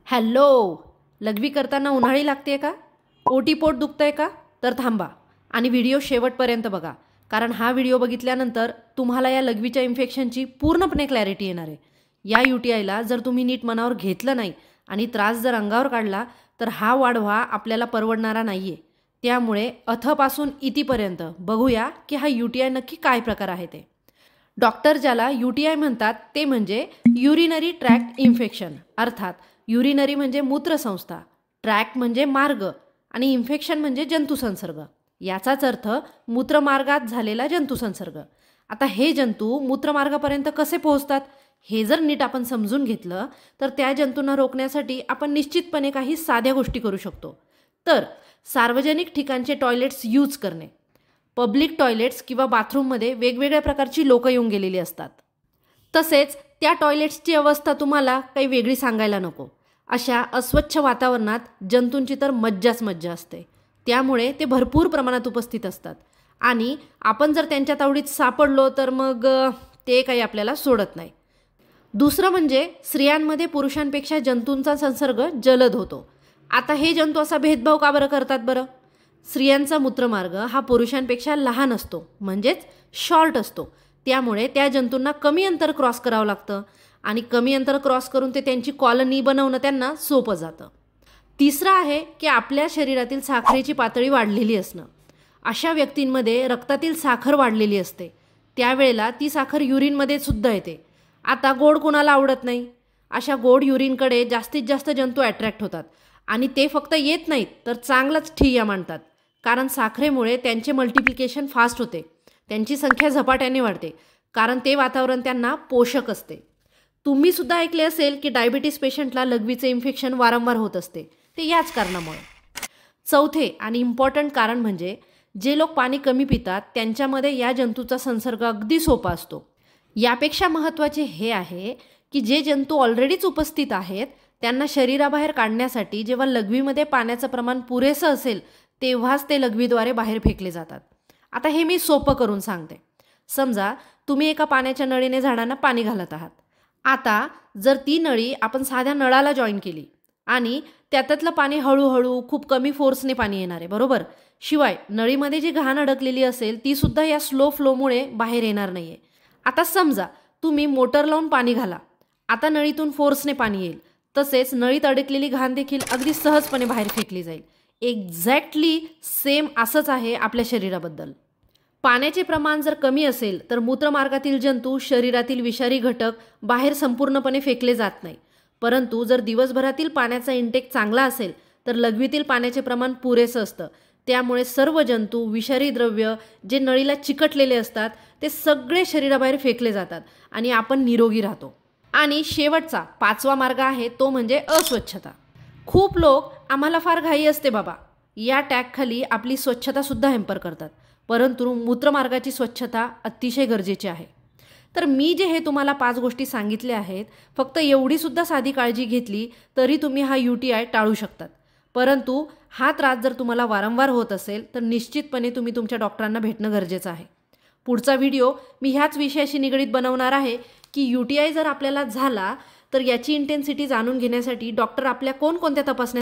Hello, लघवी करताना उन्हाळी लागते का? ओटी पोट दुखतंय का? तर थांबा आणि व्हिडिओ शेवटपर्यंत बघा, कारण हा व्हिडिओ बघितल्यानंतर तुम्हाला या लघवीच्या इन्फेक्शनची पूर्णपणे क्लॅरिटी येणार आहे. या UTIला जर तुम्ही नीट मनावर घेतलं नाही आणि त्रास जर अंगावर काढला तर हा वाढवा आपल्याला परवडणारा नाही आहे. त्यामुळे अथपासून इतीपर्यंत बघूया की हा UTI नक्की काय प्रकार आहे ते. डॉक्टर ज्याला UTI म्हणतात ते म्हणजे युरिनरी ट्रॅक्ट इन्फेक्शन, अर्थात युरिनरी म्हणजे मूत्रसंस्था, ट्रॅक्ट म्हणजे मार्ग आणि इन्फेक्शन म्हणजे जंतुसंसर्ग. याचाच अर्थ मूत्रमार्गात झालेला जंतुसंसर्ग. आता हे जंतू मूत्रमार्गापर्यंत कसे पोहोचतात हे जर नीट आपण समजून घेतलं तर त्या जंतूंना रोखण्यासाठी आपण निश्चितपणे काही साध्या गोष्टी करू शकतो. तर सार्वजनिक ठिकाणचे टॉयलेट्स यूज करणे. पब्लिक टॉयलेट्स किंवा बाथरूममध्ये वेगवेगळ्या प्रकारची लोकं येऊन गेलेली असतात. तसेच त्या टॉयलेट्सची अवस्था तुम्हाला काही वेगळी सांगायला नको. अशा अस्वच्छ वातावरणात जंतूंची तर मज्जाच मज्जा असते. त्यामुळे ते भरपूर प्रमाणात उपस्थित असतात आणि आपण जर त्यांच्या तावडीत सापडलो तर मग ते काही आपल्याला सोडत नाही. दुसरं म्हणजे स्त्रियांमध्ये पुरुषांपेक्षा जंतूंचा संसर्ग जलद होतो. आता हे जंतू असा भेदभाव का बरं करतात बरं? स्त्रियांचा मूत्रमार्ग हा पुरुषांपेक्षा लहान असतो, म्हणजेच शॉर्ट असतो. त्यामुळे त्या जंतूंना कमी अंतर क्रॉस करावं लागतं आणि कमी अंतर क्रॉस करून ते त्यांची कॉलनी बनवणं त्यांना सोपं जातं. तिसरं आहे की आपल्या शरीरातील साखरेची पातळी वाढलेली असणं. अशा व्यक्तींमध्ये रक्तातील साखर वाढलेली असते. त्यावेळेला ती साखर युरिनमध्ये सुद्धा येते. आता गोड कुणाला आवडत नाही? अशा गोड युरिनकडे जास्तीत जास्त जंतू अट्रॅक्ट होतात आणि ते फक्त येत नाहीत तर चांगलाच ठिय्या मांडतात. कारण साखरेमुळे त्यांचे मल्टिप्लिकेशन फास्ट होते, त्यांची संख्या झपाट्याने वाढते, कारण ते वातावरण त्यांना पोषक असते. तुम्ही सुद्धा ऐकले असेल की डायबिटीस पेशंटला लघवीचे इन्फेक्शन वारंवार होत असते, ते याच कारणामुळे. चौथे आणि इम्पॉर्टंट कारण म्हणजे जे लोक पाणी कमी पितात त्यांच्यामध्ये या जंतूचा संसर्ग अगदी सोपा असतो. यापेक्षा महत्त्वाचे हे आहे की जे जंतू ऑलरेडीच उपस्थित आहेत त्यांना शरीराबाहेर काढण्यासाठी जेव्हा लघवीमध्ये पाण्याचं प्रमाण पुरेसं असेल तेव्हाच ते लघवीद्वारे बाहेर फेकले जातात. आता हे मी सोपं करून सांगते. समजा तुम्ही एका पाण्याच्या नळीने झाडांना पाणी घालत आहात. आता जर ती नळी आपण साध्या नळाला जॉईन केली आणि त्यातलं पाणी हळूहळू खूप कमी फोर्सने पाणी येणार आहे, बरोबर? शिवाय नळीमध्ये जी घाण अडकलेली असेल ती सुद्धा या स्लो फ्लोमुळे बाहेर येणार नाही आहे. आता समजा तुम्ही मोटर लावून पाणी घाला. आता नळीतून फोर्सने पाणी येईल. तसेच नळीत अडकलेली घाण देखील अगदी सहजपणे बाहेर फेकली जाईल. एक्झॅक्टली सेम असंच आहे आपल्या शरीराबद्दल. पाण्याचे प्रमाण जर कमी असेल तर मूत्रमार्गातील जंतू, शरीरातील विषारी घटक बाहेर संपूर्णपणे फेकले जात नाही. परंतु जर दिवसभरातील पाण्याचा इंटेक चांगला असेल तर लघवीतील पाण्याचे प्रमाण पुरेसं असतं. त्यामुळे सर्व जंतू, विषारी द्रव्य जे नळीला चिकटलेले असतात ते सगळे शरीराबाहेर फेकले जातात आणि आपण निरोगी राहतो. आणि शेवटचा 5वा मार्ग आहे तो म्हणजे अस्वच्छता. खूप लोक आम्हाला फार घाई असते बाबा या टॅगखाली आपली स्वच्छता सुद्धा हॅम्पर करतात. परंतु मूत्रमार्गाची स्वच्छता अतिशय गरजेची आहे. तर मी जे हे तुम्हाला 5 गोष्टी सांगितल्या आहेत, फक्त एवढी सुद्धा साधी काळजी घेतली तरी तुम्ही हा UTI टाळू शकतात. परंतु हा त्रास जर तुम्हाला वारंवार होत असेल तर निश्चितपणे तुम्ही तुमच्या डॉक्टरांना भेटणं गरजेचं आहे. पुढचा व्हिडिओ मी ह्याच विषयाशी निगडीत बनवणार आहे की UTI जर आपल्याला झाला तर याची इंटेन्सिटी जाणून घेण्यासाठी डॉक्टर आपल्या कोणकोणत्या तपासण्या